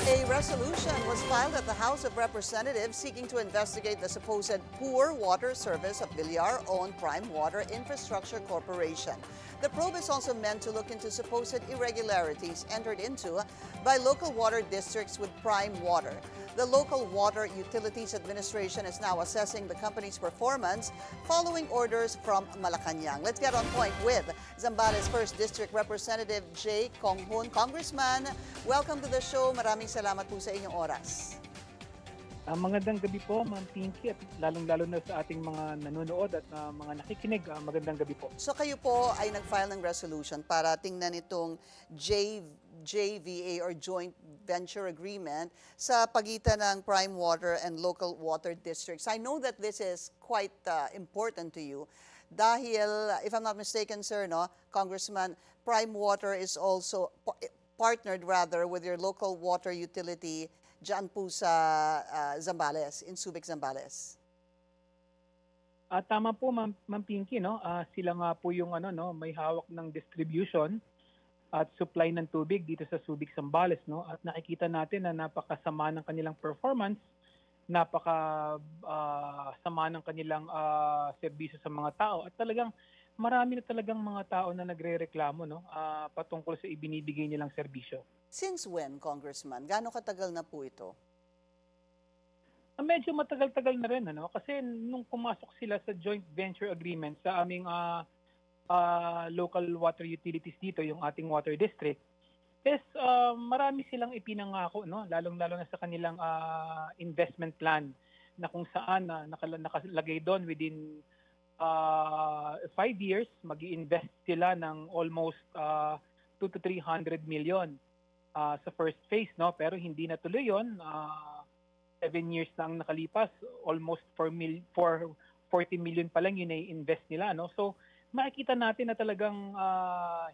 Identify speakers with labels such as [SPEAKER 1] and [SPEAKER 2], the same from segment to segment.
[SPEAKER 1] A resolution was filed at the House of Representatives seeking to investigate the supposed poor water service of Villar-owned Prime Water Infrastructure Corporation. The probe is also meant to look into supposed irregularities entered into by local water districts with Prime Water. The Local Water Utilities Administration is now assessing the company's performance following orders from Malacanang. Let's get on point with Zambales 1st District Representative Jay Konghun. Congressman, welcome to the show. Maraming salamat po sa inyong oras.
[SPEAKER 2] Magandang gabi po, Ma'am Pinky, at lalong-lalo na sa ating mga nanonood at mga nakikinig. Magandang gabi po.
[SPEAKER 1] So kayo po ay nag-file ng resolution para tingnan itong JVA or Joint Venture Agreement sa pagitan ng Prime Water and Local Water Districts. I know that this is quite important to you dahil, if I'm not mistaken, sir, no, Congressman, Prime Water is also partnered rather with your local water utility dyan po sa Zambales, in Subic, Zambales.
[SPEAKER 2] Tama po, Ma'am Pinky, no? Sila nga po yung may hawak ng distribution at supply ng tubig dito sa Subic, Zambales, no? At nakikita natin na napakasama ng kanilang performance, napakasama ng kanilang serbisyo sa mga tao, at talagang marami na talagang mga tao na nagrereklamo, no? Patungkol sa ibinibigay nilang serbisyo.
[SPEAKER 1] Since when, Congressman? Gaano katagal na po ito?
[SPEAKER 2] Medyo matagal-tagal na rin, kasi nung pumasok sila sa joint venture agreement sa aming local water utilities dito, yung ating water district, is marami silang ipinangako, no? Lalong-lalo na sa kanilang investment plan na kung saan nakalagay doon within 5 years, mag-i-invest sila ng almost 200 to 300 million sa first phase, no? Pero hindi natuloy yun. 7 years lang nakalipas, almost 40 million pa lang yun ay invest nila, no? So makikita natin na talagang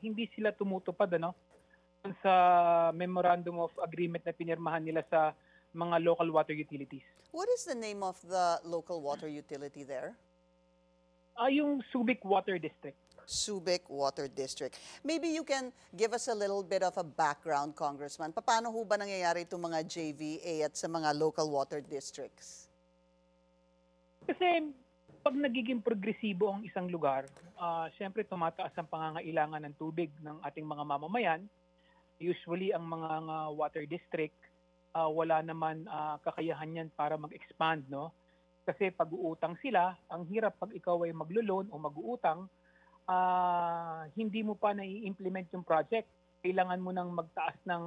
[SPEAKER 2] hindi sila tumutupad, sa memorandum of agreement na pinirmahan nila sa mga local water utilities.
[SPEAKER 1] What is the name of the local water utility there?
[SPEAKER 2] Yung Subic Water District.
[SPEAKER 1] Subic Water District. Maybe you can give us a little bit of a background, Congressman. Paano ho ba nangyayari itong mga JVA at sa mga local water districts?
[SPEAKER 2] Kasi pag nagiging progresibo ang isang lugar, syempre tumataas ang pangangailangan ng tubig ng ating mga mamamayan. Usually ang mga water district, wala naman kakayahan yan para mag-expand, no? Kasi pag-uutang sila, ang hirap pag ikaw ay maglo-loan o mag-uutang, hindi mo pa nai-implement yung project. Kailangan mo nang magtaas ng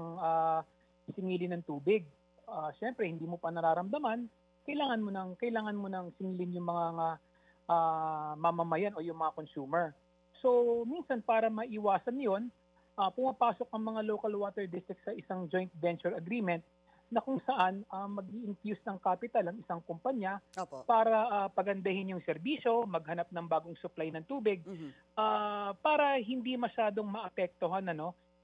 [SPEAKER 2] singilin ng tubig. Siyempre, hindi mo pa nararamdaman, kailangan mo nang singilin yung mga mamamayan o yung mga consumer. So, minsan para maiwasan yon, pumapasok ang mga local water districts sa isang joint venture agreement na kung saan mag-i-infuse ng capital ang isang kumpanya para pagandahin yung serbisyo, maghanap ng bagong supply ng tubig, para hindi masyadong maapektuhan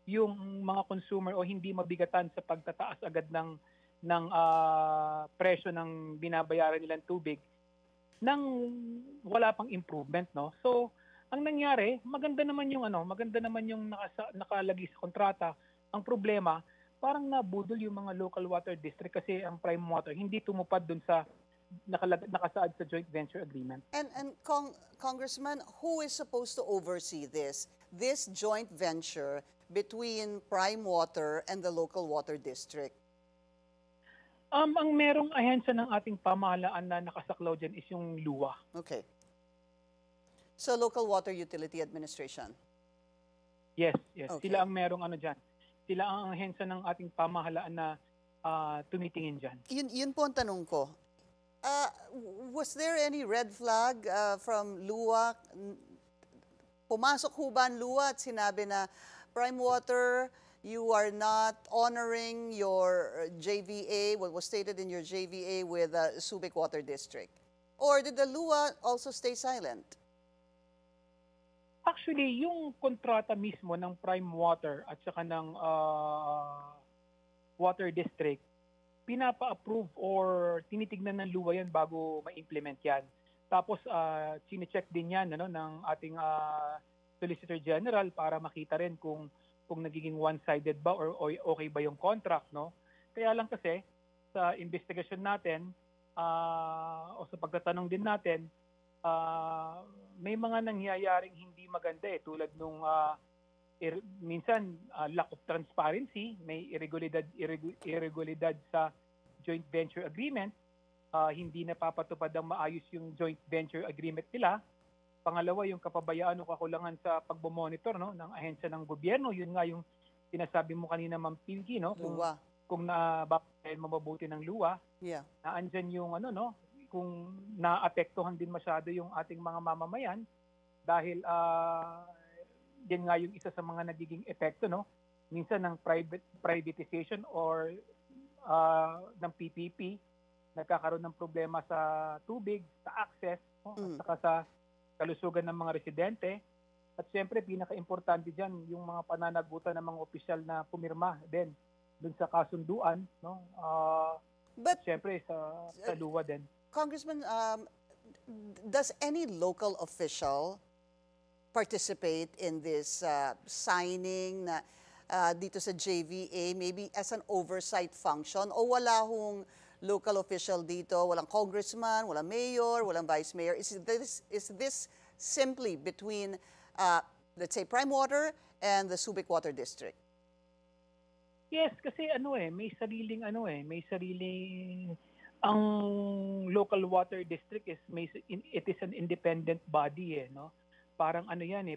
[SPEAKER 2] yung mga consumer o hindi mabigatan sa pagtataas agad ng presyo ng binabayaran nilang tubig nang wala pang improvement, no? So, ang nangyari, maganda naman yung nakalagay sa kontrata. Ang problema, parang nabudol yung mga local water district kasi ang Prime Water hindi tumupad dun sa nakasaad sa joint venture agreement.
[SPEAKER 1] And Congressman, who is supposed to oversee this joint venture between Prime Water and the local water district?
[SPEAKER 2] Ang merong ahensya ng ating pamahalaan na nakasaklaw dyan is yung LUA.
[SPEAKER 1] Okay. So, Local Water Utility Administration?
[SPEAKER 2] Yes. Okay. Sila ang merong dyan. Sila ang ahensya ng ating pamahalaan na tumitingin dyan.
[SPEAKER 1] Yun po ang tanong ko. Was there any red flag from LUA? Pumasok ho ba ang LUA at sinabi na, Prime Water, you are not honoring your JVA, what was stated in your JVA with Subic Water District? Or did the LUA also stay silent?
[SPEAKER 2] Actually, yung kontrata mismo ng Prime Water at saka ng Water District, pinapa-approve or tinitignan ng LUA yan bago ma-implement yan. Tapos, sine-check din yan ng ating Solicitor General para makita rin kung nagiging one-sided ba or okay ba yung contract, no? Kaya lang kasi sa investigasyon natin o sa pagtatanong din natin, may mga nangyayaring hindi maganda tulad nung minsan lack of transparency, may irregularidad sa joint venture agreement, hindi napapatupad ang maayos yung joint venture agreement nila. Pangalawa, yung kapabayaan o kakulangan sa pagbo-monitor ng ahensya ng gobyerno. Yun nga yung sinasabi mo kanina, Ma'am Pinky,
[SPEAKER 1] Luwa.
[SPEAKER 2] kung nabakyan mabuti ng luwa,
[SPEAKER 1] Yeah.
[SPEAKER 2] na andyan yung kung naapektuhan din masyado yung ating mga mamamayan dahil yan nga yung isa sa mga nagiging epekto minsan ng privatization or ng PPP, nagkakaroon ng problema sa tubig, sa access, at saka sa kalusugan ng mga residente. At siyempre, pinaka-importante dyan, yung mga pananagutan ng mga opisyal na pumirma din dun sa kasunduan,
[SPEAKER 1] But
[SPEAKER 2] siyempre sa luwa din.
[SPEAKER 1] Congressman, does any local official participate in this signing na dito sa JVA, maybe as an oversight function, o wala hong local official dito, walang congressman, walang mayor, walang vice mayor? Is this simply between, let's say, Prime Water and the Subic Water District?
[SPEAKER 2] Yes, kasi may sariling ang local water district it is an independent body Parang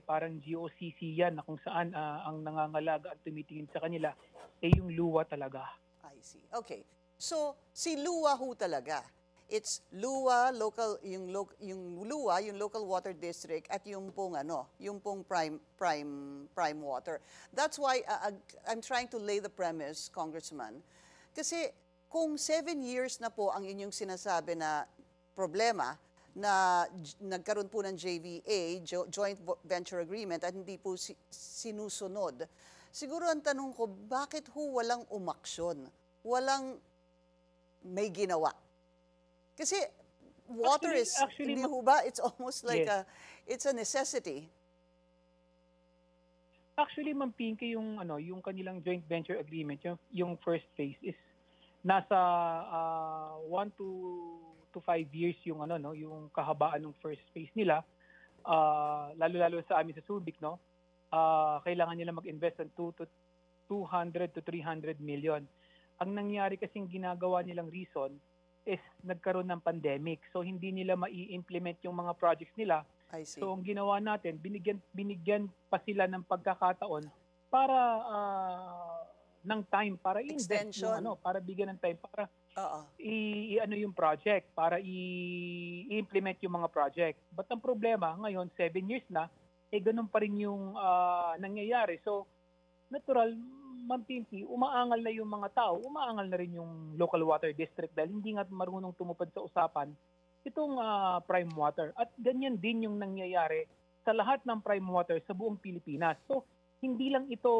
[SPEAKER 2] parang GOCC yan na kung saan ang nangangalaga at tumitingin sa kanila yung luwa talaga.
[SPEAKER 1] I see. Okay. So si luwa ho talaga. It's luwa local yung luwa, yung local water district at yung pong prime water. That's why I'm trying to lay the premise, Congressman. Kasi kung 7 years na po ang inyong sinasabi na problema na nagkaroon po ng JVA, Joint Venture Agreement, at hindi po sinusunod, siguro ang tanong ko, bakit ho walang umaksyon? Walang may ginawa? Kasi water
[SPEAKER 2] actually,
[SPEAKER 1] hindi ho ba? It's almost like
[SPEAKER 2] yes.
[SPEAKER 1] It's a necessity.
[SPEAKER 2] Actually, Ma'am Pinky, yung kanilang joint venture agreement, yung first phase is nasa 1 to 5 years yung yung kahabaan ng first phase nila. Lalo sa amin sa Subic, kailangan nila mag-invest ng 200 to 300 million. Ang nangyari kasing ginagawa nilang reason is nagkaroon ng pandemic. So hindi nila mai-implement yung mga projects nila.
[SPEAKER 1] I see.
[SPEAKER 2] So ang ginawa natin, binigyan pa sila ng pagkakataon para ng time para i-invest para bigyan ng time para yung project, para i-implement yung mga project. But ang problema ngayon, 7 years na, ganun pa rin yung nangyayari. So natural, Ma'am Pinky, umaangal na yung mga tao, umaangal na rin yung local water district dahil hindi nga marunong tumupad sa usapan itong prime water. At ganyan din yung nangyayari sa lahat ng prime water sa buong Pilipinas. So, hindi lang ito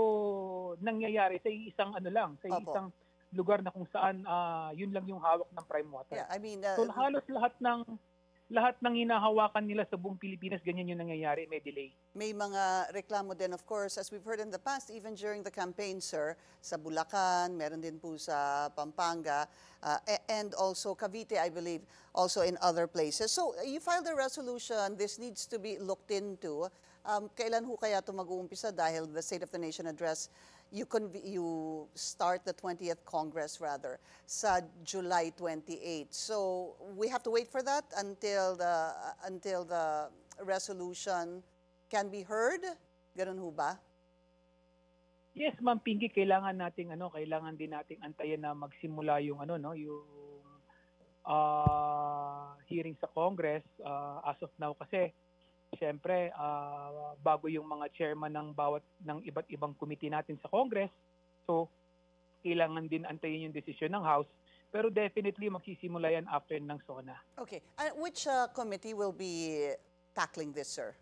[SPEAKER 2] nangyayari sa isang isang lugar na kung saan yun lang yung hawak ng prime water.
[SPEAKER 1] Yeah, I mean,
[SPEAKER 2] so, halos lahat ng hinahawakan nila sa buong Pilipinas, ganyan yung nangyayari, may delay.
[SPEAKER 1] May mga reklamo din, of course, as we've heard in the past, even during the campaign, sir, sa Bulacan, meron din po sa Pampanga, and also Cavite, I believe, also in other places. So you filed a resolution, this needs to be looked into. Kailan ho kaya ito mag-uumpisa dahil the State of the Nation Address, you start the 20th Congress rather sa July 28. So we have to wait for that until the resolution can be heard. Ganun ho ba?
[SPEAKER 2] Yes, Ma'am Pinky, kailangan din nating antayin na magsimula yung yung hearing sa Congress as of now kasi siyempre, bago yung mga chairman ng iba't ibang committee natin sa Congress. So, kailangan din antayin yung desisyon ng House. Pero definitely, magsisimula yan after ng SONA.
[SPEAKER 1] Okay. Which committee will be tackling this, sir?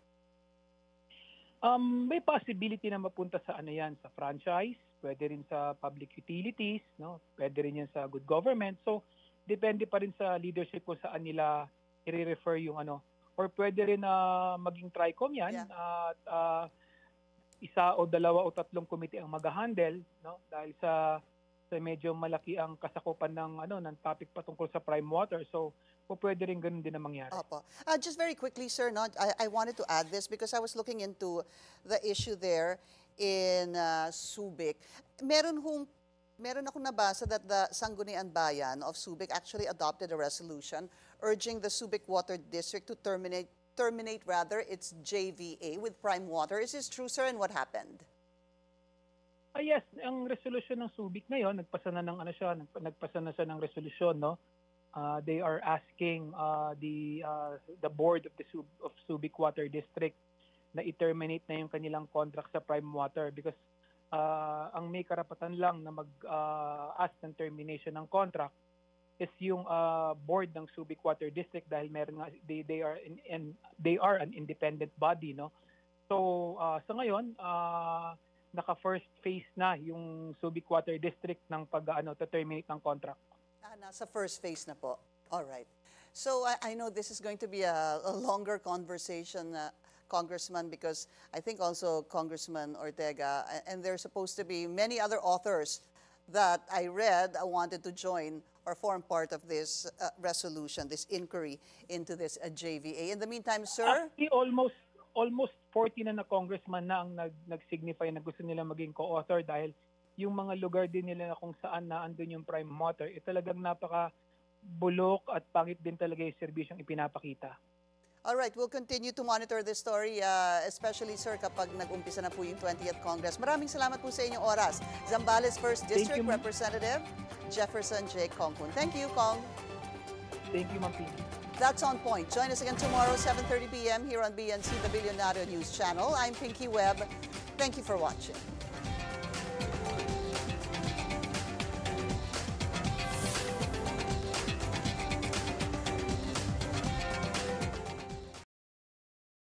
[SPEAKER 2] May possibility na mapunta sa sa franchise, pwede rin sa public utilities, pwede rin yan sa good government. So, depende pa rin sa leadership kung saan nila i-refer yung or pwede rin maging TRICOM yan at isa o dalawa o tatlong committee ang mag-handle dahil sa So medyo malaki ang kasakupan ng topic patungkol sa prime water. So pwede rin ganun din na mangyari.
[SPEAKER 1] Opo. Just very quickly, sir, no, I wanted to add this because I was looking into the issue there in Subic. Meron akong nabasa that the Sangguniang Bayan of Subic actually adopted a resolution urging the Subic Water District to terminate its JVA with Prime Water. Is this true, sir, and what happened?
[SPEAKER 2] Yes, ang resolution ng Subic ngayon, nagpasa na siya ng resolution, no? They are asking the board of Subic Water District na i-terminate na yung kanilang contract sa Prime Water because ang may karapatan lang na mag-ask ng termination ng contract is yung board ng Subic Water District dahil meron nga they are an independent body, no. So sa ngayon naka first phase na yung Subic Water District ng to-terminate ng contract.
[SPEAKER 1] Nasa first phase na po. All right. So I know this is going to be a longer conversation, Congressman, because I think also Congressman Ortega, and there's supposed to be many other authors that I read wanted to join or form part of this resolution, this inquiry into this JVA. In the meantime, sir?
[SPEAKER 2] Actually, almost 40 na congressman na ang nag-signify na gusto nila maging co-author dahil yung mga lugar din nila na kung saan na andun yung prime water, talagang napaka-bulok at pangit din talaga yung serbisyong ipinapakita.
[SPEAKER 1] All right, we'll continue to monitor this story, especially, sir, kapag nag-umpisa na po yung 20th Congress. Maraming salamat po sa inyong oras. Zambales 1st District Representative Jefferson J. Congcun. Thank you, Cong.
[SPEAKER 2] Thank you, Ma'am Pinky.
[SPEAKER 1] That's On Point. Join us again tomorrow, 7:30 p.m. here on BNC, the Billionaire News Channel. I'm Pinky Webb. Thank you for watching.